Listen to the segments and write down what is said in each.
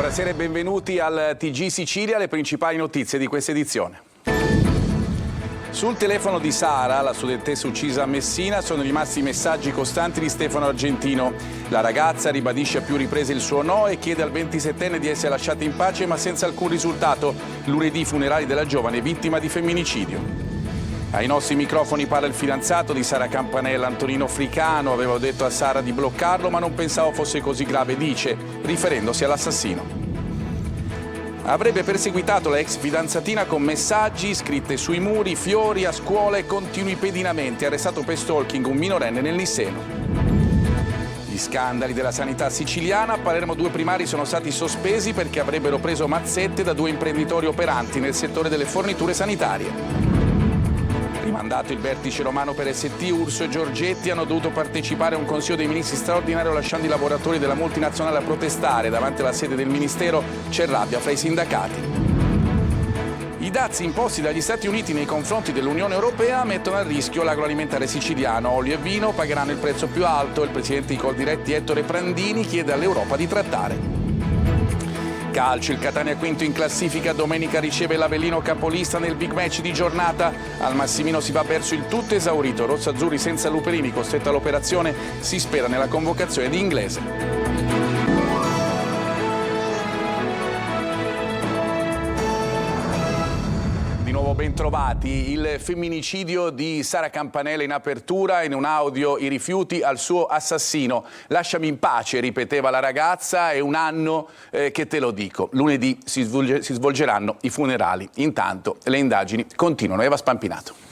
Buonasera e benvenuti al TG Sicilia, le principali notizie di questa edizione. Sul telefono di Sara, la studentessa uccisa a Messina, sono rimasti i messaggi costanti di Stefano Argentino. La ragazza ribadisce a più riprese il suo no e chiede al 27enne di essere lasciata in pace, ma senza alcun risultato. Lunedì funerali della giovane vittima di femminicidio. Ai nostri microfoni parla il fidanzato di Sara Campanella, Antonino Fricano. Avevo detto a Sara di bloccarlo, ma non pensavo fosse così grave, dice, riferendosi all'assassino. Avrebbe perseguitato la ex fidanzatina con messaggi, scritte sui muri, fiori, a scuola e continui pedinamenti. Arrestato per stalking un minorenne nel Nisseno. Gli scandali della sanità siciliana. A Palermo 2 primari sono stati sospesi perché avrebbero preso mazzette da 2 imprenditori operanti nel settore delle forniture sanitarie. Rimandato il vertice romano per ST, Urso e Giorgetti hanno dovuto partecipare a un consiglio dei ministri straordinario lasciando i lavoratori della multinazionale a protestare. Davanti alla sede del ministero c'è rabbia fra i sindacati. I dazi imposti dagli Stati Uniti nei confronti dell'Unione Europea mettono a rischio l'agroalimentare siciliano. Olio e vino pagheranno il prezzo più alto. Il presidente di Coldiretti, Ettore Prandini, chiede all'Europa di trattare. Calcio, il Catania quinto in classifica, domenica riceve l'Avellino capolista nel big match di giornata. Al Massimino si va verso il tutto esaurito, rossazzurri senza Luperini, costretto all'operazione, si spera nella convocazione di Inglese. Bentrovati. Il femminicidio di Sara Campanella in apertura, in un audio i rifiuti al suo assassino. Lasciami in pace, ripeteva la ragazza, è un anno che te lo dico. Lunedì si svolgeranno i funerali. Intanto le indagini continuano. Eva Spampinato.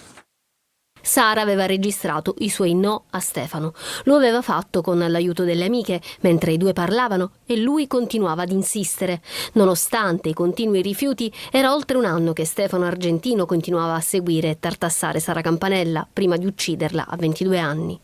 Sara aveva registrato i suoi no a Stefano. Lo aveva fatto con l'aiuto delle amiche, mentre i due parlavano e lui continuava ad insistere. Nonostante i continui rifiuti, era oltre un anno che Stefano Argentino continuava a seguire e tartassare Sara Campanella prima di ucciderla a 22 anni.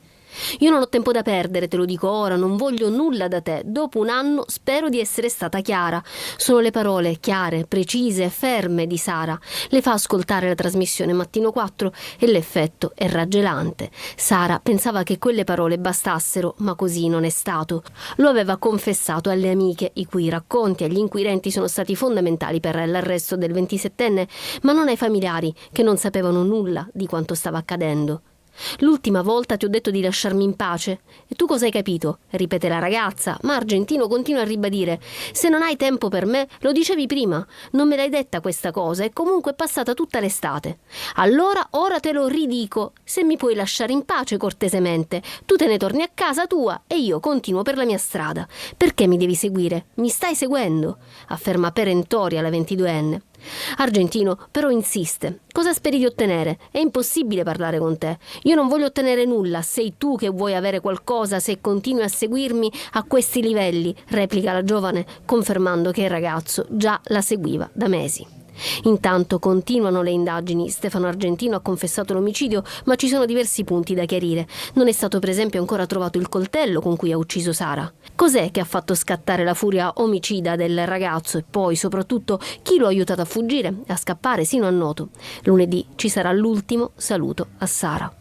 Io non ho tempo da perdere, te lo dico ora, non voglio nulla da te. Dopo un anno spero di essere stata chiara. Sono le parole chiare, precise e ferme di Sara. Le fa ascoltare la trasmissione Mattino 4 e l'effetto è raggelante. Sara pensava che quelle parole bastassero, ma così non è stato. Lo aveva confessato alle amiche, i cui racconti agli inquirenti sono stati fondamentali per l'arresto del 27enne, ma non ai familiari, che non sapevano nulla di quanto stava accadendo. L'ultima volta ti ho detto di lasciarmi in pace. E tu cosa hai capito? Ripete la ragazza, ma Argentino continua a ribadire: se non hai tempo per me, lo dicevi prima. Non me l'hai detta questa cosa e comunque è passata tutta l'estate. Allora, ora te lo ridico. Se mi puoi lasciare in pace cortesemente, tu te ne torni a casa tua e io continuo per la mia strada. Perché mi devi seguire? Mi stai seguendo? Afferma perentoria la 22enne. Argentino però insiste. Cosa speri di ottenere? È impossibile parlare con te. Io non voglio ottenere nulla. Sei tu che vuoi avere qualcosa se continui a seguirmi a questi livelli, replica la giovane, confermando che il ragazzo già la seguiva da mesi. Intanto continuano le indagini. Stefano Argentino ha confessato l'omicidio, ma ci sono diversi punti da chiarire. Non è stato per esempio ancora trovato il coltello con cui ha ucciso Sara. Cos'è che ha fatto scattare la furia omicida del ragazzo e poi soprattutto chi lo ha aiutato a fuggire, a scappare sino a Noto? Lunedì ci sarà l'ultimo saluto a Sara.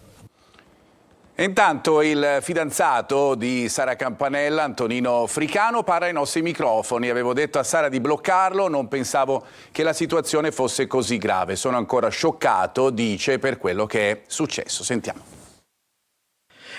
E intanto il fidanzato di Sara Campanella, Antonino Fricano, parla ai nostri microfoni. Avevo detto a Sara di bloccarlo, non pensavo che la situazione fosse così grave. Sono ancora scioccato, dice, per quello che è successo. Sentiamo.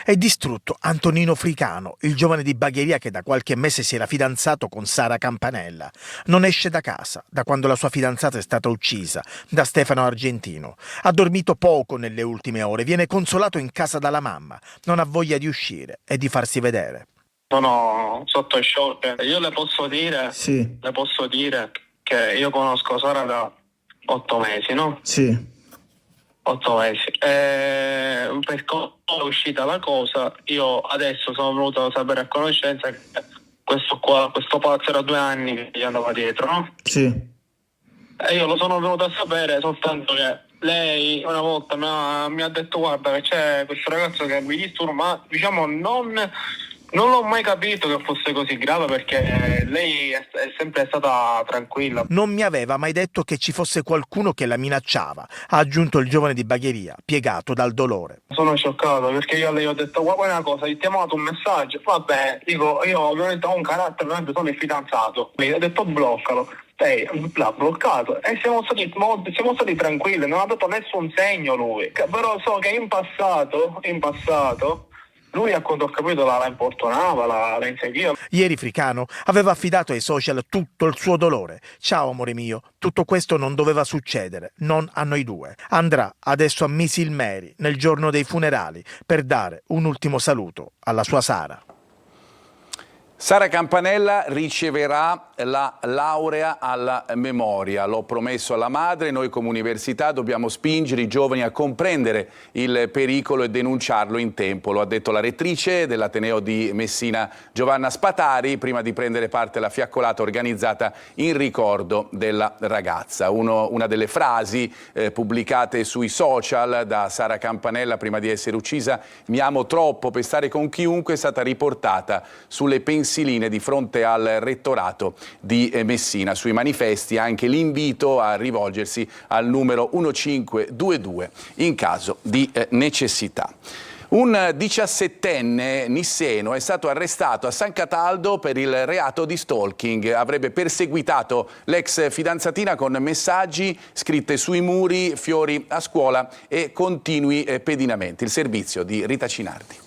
È distrutto Antonino Fricano, il giovane di Bagheria che da qualche mese si era fidanzato con Sara Campanella. Non esce da casa da quando la sua fidanzata è stata uccisa da Stefano Argentino. Ha dormito poco nelle ultime ore, viene consolato in casa dalla mamma, non ha voglia di uscire e di farsi vedere. Sono sotto shock. Io le posso dire che io conosco Sara da 8 mesi, no? Sì. 8 mesi. Per come è uscita la cosa, io adesso sono venuto a sapere a conoscenza che questo pazzo era 2 anni che gli andava dietro, no? Sì. E io lo sono venuto a sapere soltanto che lei una volta mi ha detto: guarda che c'è questo ragazzo che mi disturba, ma diciamo non Non l'ho mai capito che fosse così grave perché lei è sempre stata tranquilla. Non mi aveva mai detto che ci fosse qualcuno che la minacciava, ha aggiunto il giovane di Bagheria, piegato dal dolore. Sono scioccato perché io a lei ho detto guarda una cosa, ti ho mandato un messaggio, vabbè, dico io ovviamente ho un carattere, ovviamente sono il fidanzato, mi ha detto bloccalo. Lei l'ha bloccato e siamo stati tranquilli, non ha dato nessun segno lui. Però so che in passato lui, a quanto ho capito, la importunava, la inseguiva. Ieri Fricano aveva affidato ai social tutto il suo dolore. Ciao amore mio, tutto questo non doveva succedere, non a noi due. Andrà adesso a Misil Mary nel giorno dei funerali per dare un ultimo saluto alla sua Sara. Sara Campanella riceverà la laurea alla memoria. L'ho promesso alla madre, noi come università dobbiamo spingere i giovani a comprendere il pericolo e denunciarlo in tempo. Lo ha detto la rettrice dell'Ateneo di Messina, Giovanna Spatari, prima di prendere parte alla fiaccolata organizzata in ricordo della ragazza. Una delle frasi pubblicate sui social da Sara Campanella prima di essere uccisa: mi amo troppo per stare con chiunque, è stata riportata sulle pensiline di fronte al rettorato di Messina. Sui manifesti anche l'invito a rivolgersi al numero 1522 in caso di necessità. Un 17enne nisseno è stato arrestato a San Cataldo per il reato di stalking. Avrebbe perseguitato l'ex fidanzatina con messaggi, scritte sui muri, fiori a scuola e continui pedinamenti. Il servizio di Rita Cinardi.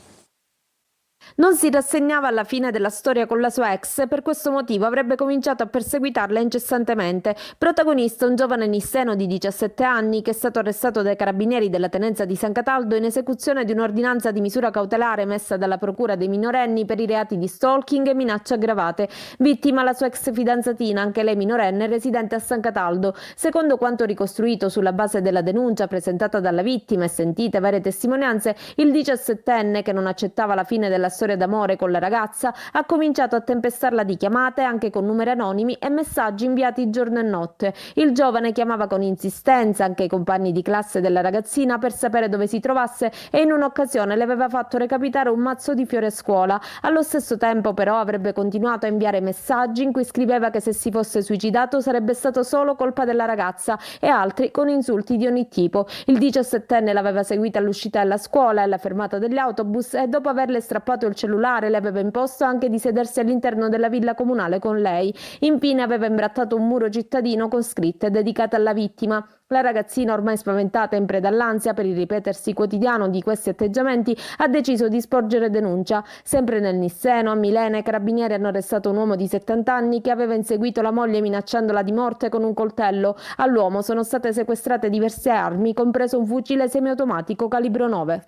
Non si rassegnava alla fine della storia con la sua ex e per questo motivo avrebbe cominciato a perseguitarla incessantemente. Protagonista un giovane nisseno di 17 anni che è stato arrestato dai carabinieri della tenenza di San Cataldo in esecuzione di un'ordinanza di misura cautelare messa dalla procura dei minorenni per i reati di stalking e minacce aggravate. Vittima la sua ex fidanzatina, anche lei minorenne, residente a San Cataldo. Secondo quanto ricostruito sulla base della denuncia presentata dalla vittima e sentite varie testimonianze, il 17enne, che non accettava la fine della storia d'amore con la ragazza, ha cominciato a tempestarla di chiamate anche con numeri anonimi e messaggi inviati giorno e notte. Il giovane chiamava con insistenza anche i compagni di classe della ragazzina per sapere dove si trovasse e in un'occasione le aveva fatto recapitare un mazzo di fiori a scuola. Allo stesso tempo però avrebbe continuato a inviare messaggi in cui scriveva che se si fosse suicidato sarebbe stato solo colpa della ragazza e altri con insulti di ogni tipo. Il 17enne l'aveva seguita all'uscita della scuola e alla fermata degli autobus e dopo averle strappato il cellulare le aveva imposto anche di sedersi all'interno della villa comunale con lei. Infine aveva imbrattato un muro cittadino con scritte dedicate alla vittima. La ragazzina, ormai spaventata e in preda all'ansia per il ripetersi quotidiano di questi atteggiamenti, ha deciso di sporgere denuncia. Sempre nel Nisseno, a Milena, i carabinieri hanno arrestato un uomo di 70 anni che aveva inseguito la moglie minacciandola di morte con un coltello. All'uomo sono state sequestrate diverse armi, compreso un fucile semiautomatico calibro 9.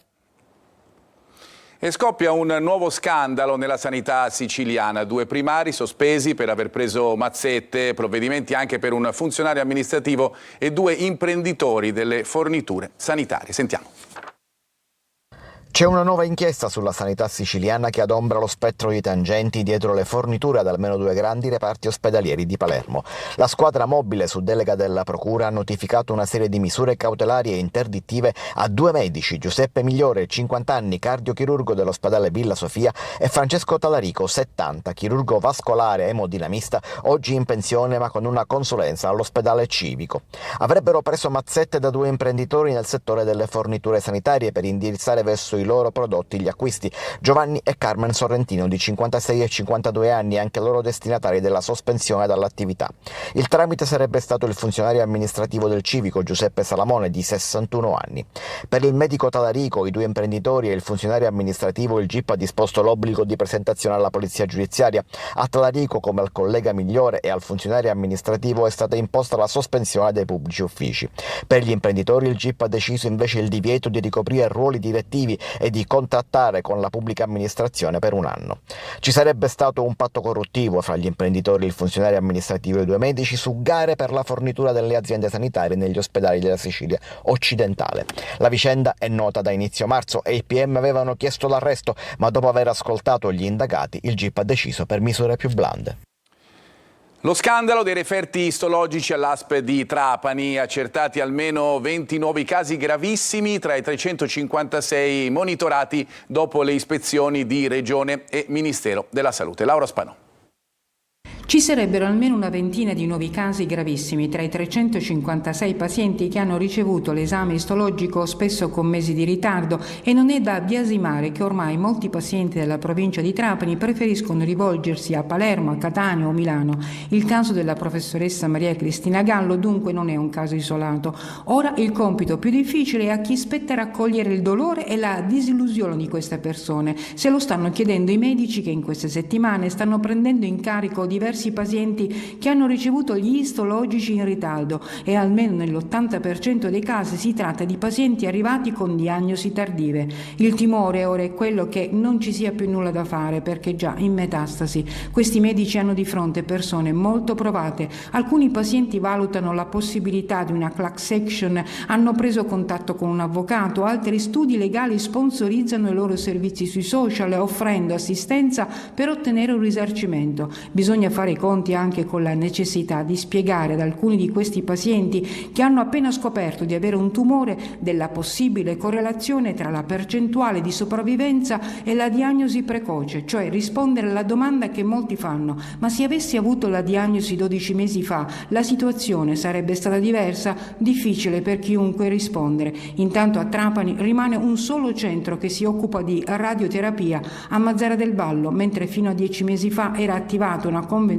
E scoppia un nuovo scandalo nella sanità siciliana. 2 primari sospesi per aver preso mazzette, provvedimenti anche per un funzionario amministrativo e 2 imprenditori delle forniture sanitarie. Sentiamo. C'è una nuova inchiesta sulla sanità siciliana che adombra lo spettro di tangenti dietro le forniture ad almeno 2 grandi reparti ospedalieri di Palermo. La squadra mobile su delega della procura ha notificato una serie di misure cautelari e interdittive a 2 medici, Giuseppe Migliore, 50 anni, cardiochirurgo dell'ospedale Villa Sofia, e Francesco Talarico, 70, chirurgo vascolare emodinamista, oggi in pensione ma con una consulenza all'ospedale civico. Avrebbero preso mazzette da 2 imprenditori nel settore delle forniture sanitarie per indirizzare verso i loro prodotti gli acquisti. Giovanni e Carmen Sorrentino, di 56 e 52 anni, anche loro destinatari della sospensione dall'attività. Il tramite sarebbe stato il funzionario amministrativo del civico Giuseppe Salamone, di 61 anni. Per il medico Talarico, i 2 imprenditori e il funzionario amministrativo, il GIP ha disposto l'obbligo di presentazione alla polizia giudiziaria. A Talarico, come al collega Migliore e al funzionario amministrativo, è stata imposta la sospensione dai pubblici uffici. Per gli imprenditori il GIP ha deciso invece il divieto di ricoprire ruoli direttivi e di contrattare con la pubblica amministrazione per 1 anno. Ci sarebbe stato un patto corruttivo fra gli imprenditori, il funzionario amministrativo e i 2 medici su gare per la fornitura delle aziende sanitarie negli ospedali della Sicilia occidentale. La vicenda è nota da inizio marzo e i PM avevano chiesto l'arresto, ma dopo aver ascoltato gli indagati il GIP ha deciso per misure più blande. Lo scandalo dei referti istologici all'ASP di Trapani, accertati almeno 20 nuovi casi gravissimi tra i 356 monitorati dopo le ispezioni di Regione e Ministero della Salute. Laura Spanò. Ci sarebbero almeno una ventina di nuovi casi gravissimi tra i 356 pazienti che hanno ricevuto l'esame istologico, spesso con mesi di ritardo, e non è da biasimare che ormai molti pazienti della provincia di Trapani preferiscono rivolgersi a Palermo, a Catania o Milano. Il caso della professoressa Maria Cristina Gallo dunque non è un caso isolato. Ora il compito più difficile è a chi spetta raccogliere il dolore e la disillusione di queste persone. Se lo stanno chiedendo i medici che in queste settimane stanno prendendo in carico diversi pazienti che hanno ricevuto gli istologici in ritardo, e almeno nell'80% dei casi si tratta di pazienti arrivati con diagnosi tardive. Il timore ora è quello che non ci sia più nulla da fare perché già in metastasi. Questi medici hanno di fronte persone molto provate. Alcuni pazienti valutano la possibilità di una class action, hanno preso contatto con un avvocato, altri studi legali sponsorizzano i loro servizi sui social offrendo assistenza per ottenere un risarcimento. Bisogna fare i conti anche con la necessità di spiegare ad alcuni di questi pazienti che hanno appena scoperto di avere un tumore della possibile correlazione tra la percentuale di sopravvivenza e la diagnosi precoce, cioè rispondere alla domanda che molti fanno: ma se avessi avuto la diagnosi 12 mesi fa, la situazione sarebbe stata diversa? Difficile per chiunque rispondere. Intanto a Trapani rimane un solo centro che si occupa di radioterapia a Mazara del Vallo, mentre fino a 10 mesi fa era attivata una convenzione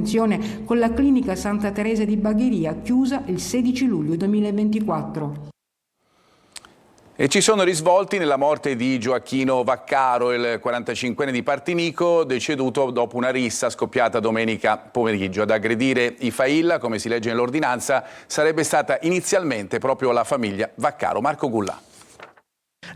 con la clinica Santa Teresa di Bagheria, chiusa il 16 luglio 2024. E ci sono risvolti nella morte di Gioacchino Vaccaro, il 45enne di Partinico, deceduto dopo una rissa scoppiata domenica pomeriggio. Ad aggredire i Failla, come si legge nell'ordinanza, sarebbe stata inizialmente proprio la famiglia Vaccaro. Marco Gullà.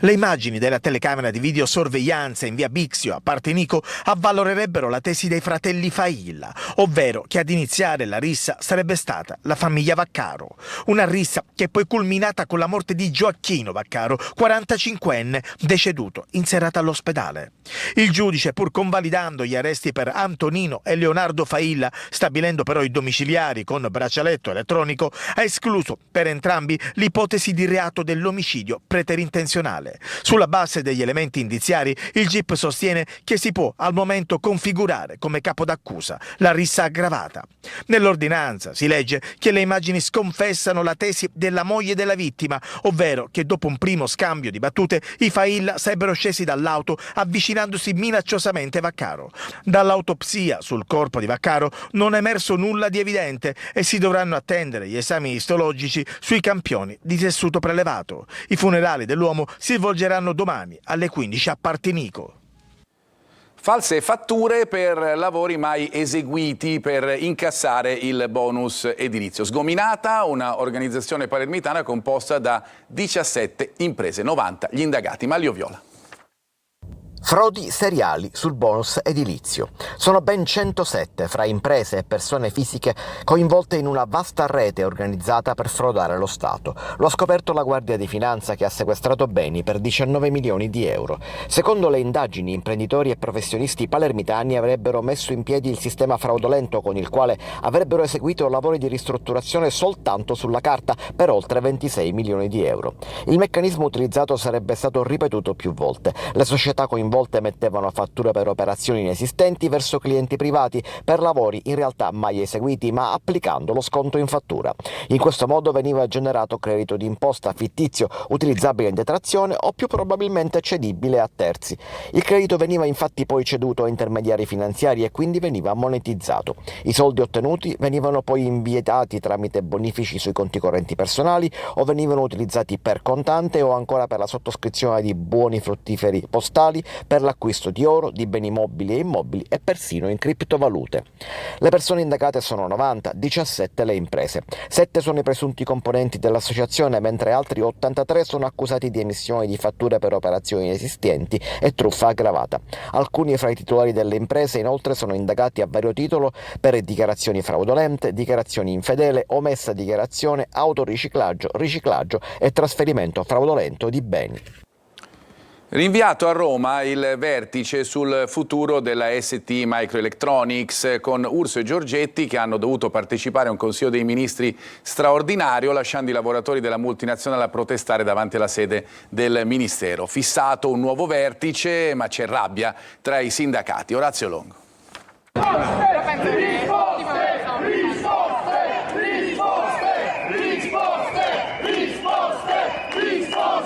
Le immagini della telecamera di videosorveglianza in via Bixio a Partinico avvalorerebbero la tesi dei fratelli Failla, ovvero che ad iniziare la rissa sarebbe stata la famiglia Vaccaro. Una rissa che è poi culminata con la morte di Gioacchino Vaccaro, 45enne, deceduto in serata all'ospedale. Il giudice, pur convalidando gli arresti per Antonino e Leonardo Failla, stabilendo però i domiciliari con braccialetto elettronico, ha escluso per entrambi l'ipotesi di reato dell'omicidio preterintenzionale. Sulla base degli elementi indiziari, il GIP sostiene che si può al momento configurare come capo d'accusa la rissa aggravata. Nell'ordinanza si legge che le immagini sconfessano la tesi della moglie della vittima, ovvero che dopo un primo scambio di battute i Failla sarebbero scesi dall'auto avvicinandosi minacciosamente a Vaccaro. Dall'autopsia sul corpo di Vaccaro non è emerso nulla di evidente e si dovranno attendere gli esami istologici sui campioni di tessuto prelevato. I funerali dell'uomo si svolgeranno domani alle 15 a Partinico. False fatture per lavori mai eseguiti per incassare il bonus edilizio. Sgominata una organizzazione palermitana composta da 17 imprese, 90 gli indagati. Maglio Viola. Frodi seriali sul bonus edilizio. Sono ben 107 fra imprese e persone fisiche coinvolte in una vasta rete organizzata per frodare lo Stato. Lo ha scoperto la Guardia di Finanza, che ha sequestrato beni per 19 milioni di euro. Secondo le indagini, imprenditori e professionisti palermitani avrebbero messo in piedi il sistema fraudolento con il quale avrebbero eseguito lavori di ristrutturazione soltanto sulla carta per oltre 26 milioni di euro. Il meccanismo utilizzato sarebbe stato ripetuto più volte. Le società coinvolte mettevano fatture per operazioni inesistenti verso clienti privati per lavori in realtà mai eseguiti, ma applicando lo sconto in fattura. In questo modo veniva generato credito d'imposta fittizio utilizzabile in detrazione o più probabilmente cedibile a terzi. Il credito veniva infatti poi ceduto a intermediari finanziari e quindi veniva monetizzato. I soldi ottenuti venivano poi inviati tramite bonifici sui conti correnti personali o venivano utilizzati per contante o ancora per la sottoscrizione di buoni fruttiferi postali, per l'acquisto di oro, di beni mobili e immobili e persino in criptovalute. Le persone indagate sono 90, 17 le imprese. 7 sono i presunti componenti dell'associazione, mentre altri 83 sono accusati di emissione di fatture per operazioni inesistenti e truffa aggravata. Alcuni fra i titolari delle imprese inoltre sono indagati a vario titolo per dichiarazioni fraudolente, dichiarazioni infedele, omessa dichiarazione, autoriciclaggio, riciclaggio e trasferimento fraudolento di beni. Rinviato a Roma il vertice sul futuro della ST Microelectronics con Urso e Giorgetti che hanno dovuto partecipare a un Consiglio dei Ministri straordinario lasciando i lavoratori della multinazionale a protestare davanti alla sede del Ministero. Fissato un nuovo vertice ma c'è rabbia tra i sindacati. Orazio Longo.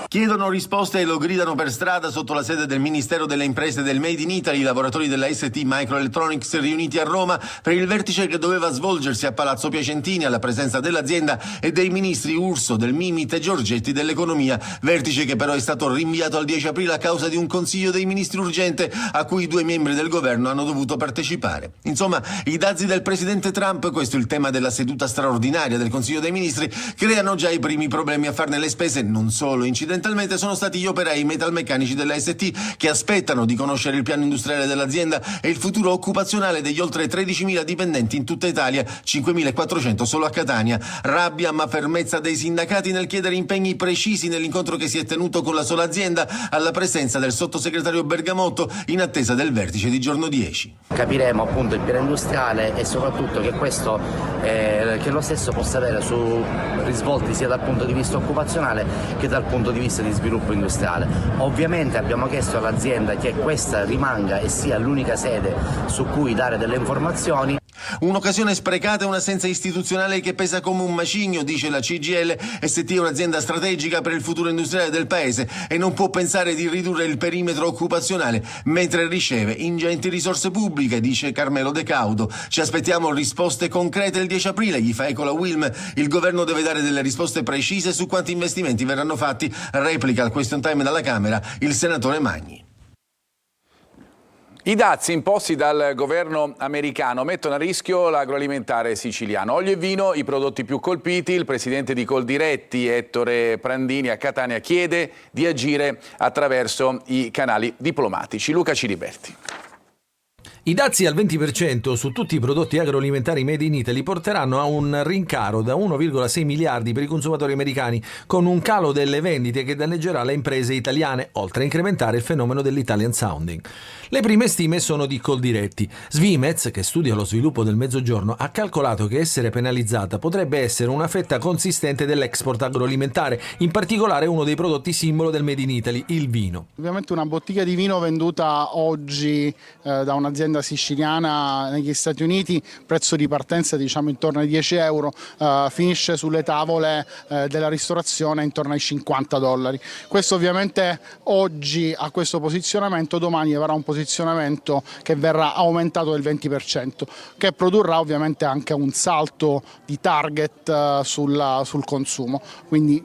Chiedono risposte e lo gridano per strada sotto la sede del Ministero delle Imprese del Made in Italy i lavoratori della ST Microelectronics riuniti a Roma per il vertice che doveva svolgersi a Palazzo Piacentini alla presenza dell'azienda e dei ministri Urso, del Mimit e Giorgetti dell'Economia, vertice che però è stato rinviato al 10 aprile a causa di un Consiglio dei Ministri urgente a cui 2 membri del governo hanno dovuto partecipare. Insomma, i dazi del presidente Trump, questo è il tema della seduta straordinaria del Consiglio dei Ministri, creano già i primi problemi a farne le spese non solo incidentalmente sono stati gli operai metalmeccanici della ST che aspettano di conoscere il piano industriale dell'azienda e il futuro occupazionale degli oltre 13.000 dipendenti in tutta Italia, 5.400 solo a Catania. Rabbia ma fermezza dei sindacati nel chiedere impegni precisi nell'incontro che si è tenuto con la sola azienda alla presenza del sottosegretario Bergamotto in attesa del vertice di giorno 10. Capiremo appunto il piano industriale e soprattutto che questo che lo stesso possa avere su risvolti sia dal punto di vista occupazionale che dal punto di vista di sviluppo industriale. Ovviamente abbiamo chiesto all'azienda che questa rimanga e sia l'unica sede su cui dare delle informazioni. Un'occasione sprecata e un'assenza istituzionale che pesa come un macigno, dice la CGIL. ST è un'azienda strategica per il futuro industriale del paese e non può pensare di ridurre il perimetro occupazionale mentre riceve ingenti risorse pubbliche, dice Carmelo De Caudo. Ci aspettiamo risposte concrete il 10 aprile, gli fa eco la Wilm. Il governo deve dare delle risposte precise su quanti investimenti verranno fatti. Replica al question time dalla Camera il senatore Magni. I dazi imposti dal governo americano mettono a rischio l'agroalimentare siciliano. Olio e vino, i prodotti più colpiti. Il presidente di Coldiretti, Ettore Prandini, a Catania chiede di agire attraverso i canali diplomatici. Luca Ciriberti. I dazi al 20% su tutti i prodotti agroalimentari made in Italy porteranno a un rincaro da 1,6 miliardi per i consumatori americani, con un calo delle vendite che danneggerà le imprese italiane, oltre a incrementare il fenomeno dell'Italian sounding. Le prime stime sono di Coldiretti. Svimez, che studia lo sviluppo del Mezzogiorno, ha calcolato che essere penalizzata potrebbe essere una fetta consistente dell'export agroalimentare, in particolare uno dei prodotti simbolo del Made in Italy, il vino. Ovviamente una bottiglia di vino venduta oggi da un'azienda siciliana negli Stati Uniti, prezzo di partenza diciamo intorno ai 10 euro, finisce sulle tavole della ristorazione intorno ai $50. Questo ovviamente oggi ha questo posizionamento, domani avrà un posizionamento che verrà aumentato del 20%, che produrrà ovviamente anche un salto di target sul consumo, quindi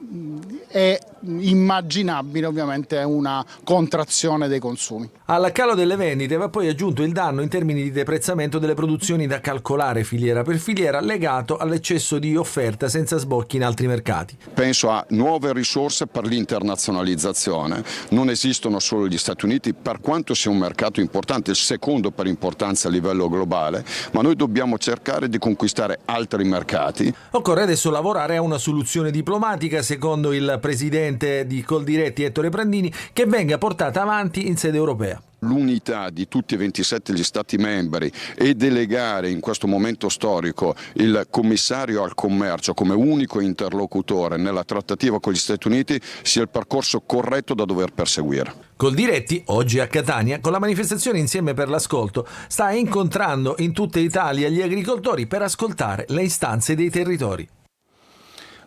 è immaginabile ovviamente una contrazione dei consumi. Al calo delle vendite va poi aggiunto il danno in termini di deprezzamento delle produzioni da calcolare filiera per filiera legato all'eccesso di offerta senza sbocchi in altri mercati. Penso a nuove risorse per l'internazionalizzazione. Non esistono solo gli Stati Uniti, per quanto sia un mercato importante, il secondo per importanza a livello globale, ma noi dobbiamo cercare di conquistare altri mercati. Occorre adesso lavorare a una soluzione diplomatica, secondo il presidente di Coldiretti, Ettore Prandini, che venga portata avanti in sede europea. L'unità di tutti e 27 gli Stati membri e delegare in questo momento storico il commissario al commercio come unico interlocutore nella trattativa con gli Stati Uniti sia il percorso corretto da dover perseguire. Coldiretti, oggi a Catania, con la manifestazione Insieme per l'Ascolto, sta incontrando in tutta Italia gli agricoltori per ascoltare le istanze dei territori.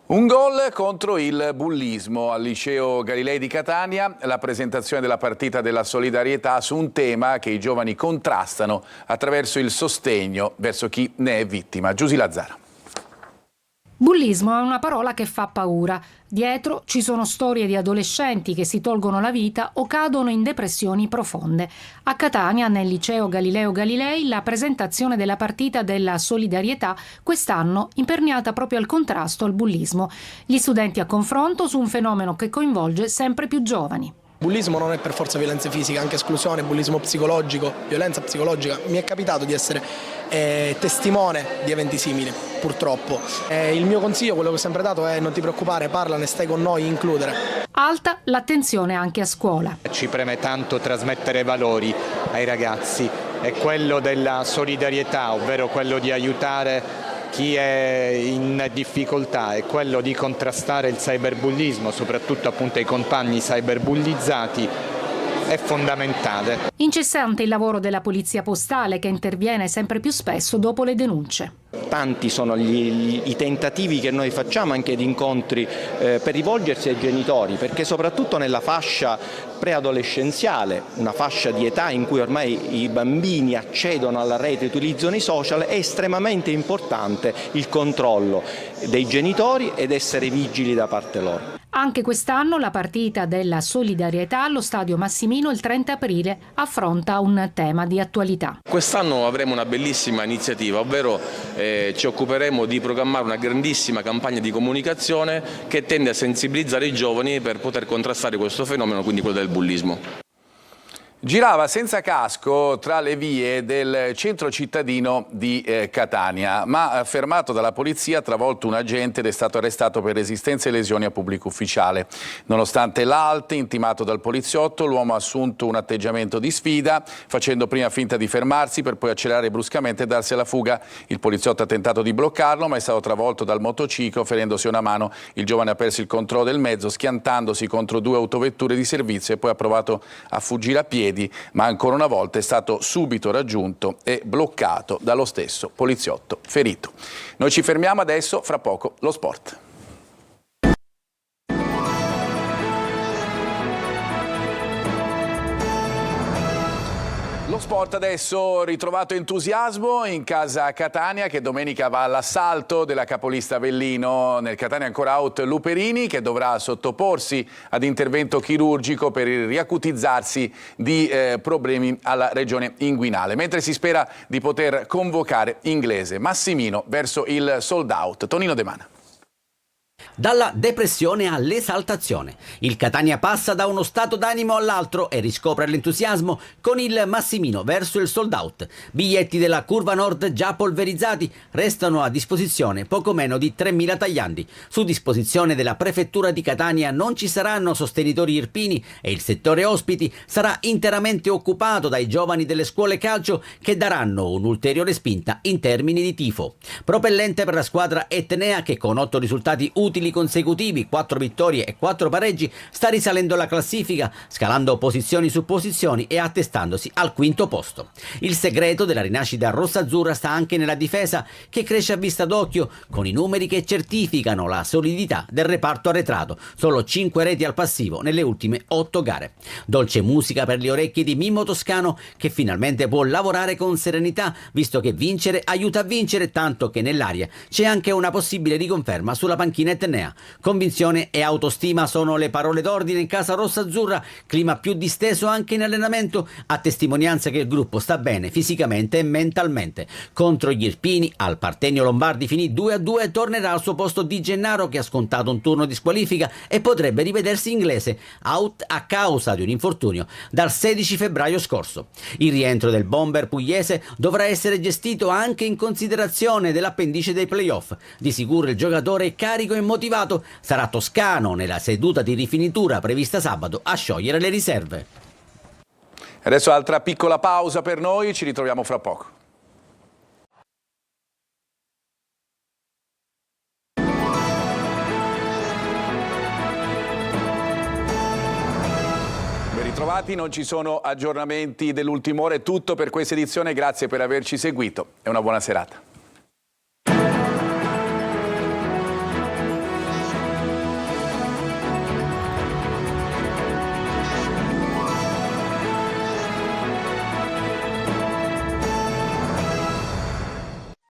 Un gol contro il bullismo al liceo Galilei di Catania, la presentazione della partita della solidarietà su un tema che i giovani contrastano attraverso il sostegno verso chi ne è vittima. Giusy Lazzara. Bullismo è una parola che fa paura. Dietro ci sono storie di adolescenti che si tolgono la vita o cadono in depressioni profonde. A Catania, nel liceo Galileo Galilei, la presentazione della partita della solidarietà quest'anno imperniata proprio al contrasto al bullismo. Gli studenti a confronto su un fenomeno che coinvolge sempre più giovani. Bullismo non è per forza violenza fisica, anche esclusione, bullismo psicologico, violenza psicologica. Mi è capitato di essere testimone di eventi simili, purtroppo. Il mio consiglio, quello che ho sempre dato, è non ti preoccupare, parlane, stai con noi, includere. Alta l'attenzione anche a scuola. Ci preme tanto trasmettere valori ai ragazzi, è quello della solidarietà, ovvero quello di aiutare chi è in difficoltà, è quello di contrastare il cyberbullismo, soprattutto appunto i compagni cyberbullizzati, è fondamentale. Incessante il lavoro della polizia postale, che interviene sempre più spesso dopo le denunce. Tanti sono i tentativi che noi facciamo anche di incontri per rivolgersi ai genitori, perché soprattutto nella fascia preadolescenziale, una fascia di età in cui ormai i bambini accedono alla rete, utilizzano i social, è estremamente importante il controllo dei genitori ed essere vigili da parte loro. Anche quest'anno la partita della solidarietà allo Stadio Massimino il 30 aprile affronta un tema di attualità. Quest'anno avremo una bellissima iniziativa, ovvero ci occuperemo di programmare una grandissima campagna di comunicazione che tende a sensibilizzare i giovani per poter contrastare questo fenomeno, quindi quello del bullismo. Girava senza casco tra le vie del centro cittadino di Catania, ma fermato dalla polizia ha travolto un agente ed è stato arrestato per resistenza e lesioni a pubblico ufficiale. Nonostante l'ALT intimato dal poliziotto, l'uomo ha assunto un atteggiamento di sfida, facendo prima finta di fermarsi per poi accelerare bruscamente e darsi alla fuga. Il poliziotto ha tentato di bloccarlo, ma è stato travolto dal motociclo, ferendosi una mano. Il giovane ha perso il controllo del mezzo, schiantandosi contro 2 autovetture di servizio e poi ha provato a fuggire a piedi, ma ancora una volta è stato subito raggiunto e bloccato dallo stesso poliziotto ferito. Noi ci fermiamo adesso, fra poco lo sport. Lo sport adesso, ritrovato entusiasmo in casa Catania, che domenica va all'assalto della capolista Avellino. Nel Catania ancora out Luperini, che dovrà sottoporsi ad intervento chirurgico per il riacutizzarsi di problemi alla regione inguinale, mentre si spera di poter convocare Inglese. Massimino verso il sold out. Tonino De Mana. Dalla depressione all'esaltazione. Il Catania passa da uno stato d'animo all'altro e riscopre l'entusiasmo con il Massimino verso il sold out. Biglietti della Curva Nord già polverizzati, restano a disposizione poco meno di 3.000 tagliandi. Su disposizione della Prefettura di Catania non ci saranno sostenitori irpini e il settore ospiti sarà interamente occupato dai giovani delle scuole calcio, che daranno un'ulteriore spinta in termini di tifo. Propellente per la squadra etnea, che con 8 risultati utili consecutivi, 4 vittorie e 4 pareggi, sta risalendo la classifica, scalando posizioni su posizioni e attestandosi al 5° posto. Il segreto della rinascita rossaazzurra sta anche nella difesa, che cresce a vista d'occhio, con i numeri che certificano la solidità del reparto arretrato. Solo 5 reti al passivo nelle ultime 8 gare. Dolce musica per le orecchie di Mimmo Toscano, che finalmente può lavorare con serenità, visto che vincere aiuta a vincere, tanto che nell'aria c'è anche una possibile riconferma sulla panchina etnea. Convinzione e autostima sono le parole d'ordine in casa rossaazzurra, clima più disteso anche in allenamento, a testimonianza che il gruppo sta bene fisicamente e mentalmente. Contro gli irpini al Partenio Lombardi finì 2-2, tornerà al suo posto Di Gennaro, che ha scontato un turno di squalifica e potrebbe rivedersi Inglese, out a causa di un infortunio dal 16 febbraio scorso. Il rientro del bomber pugliese dovrà essere gestito anche in considerazione dell'appendice dei playoff. Di sicuro il giocatore è carico e motivato, sarà Toscano nella seduta di rifinitura prevista sabato a sciogliere le riserve. Adesso altra piccola pausa per noi, ci ritroviamo fra poco. Ben ritrovati, non ci sono aggiornamenti dell'ultima ora, è tutto per questa edizione, grazie per averci seguito e una buona serata.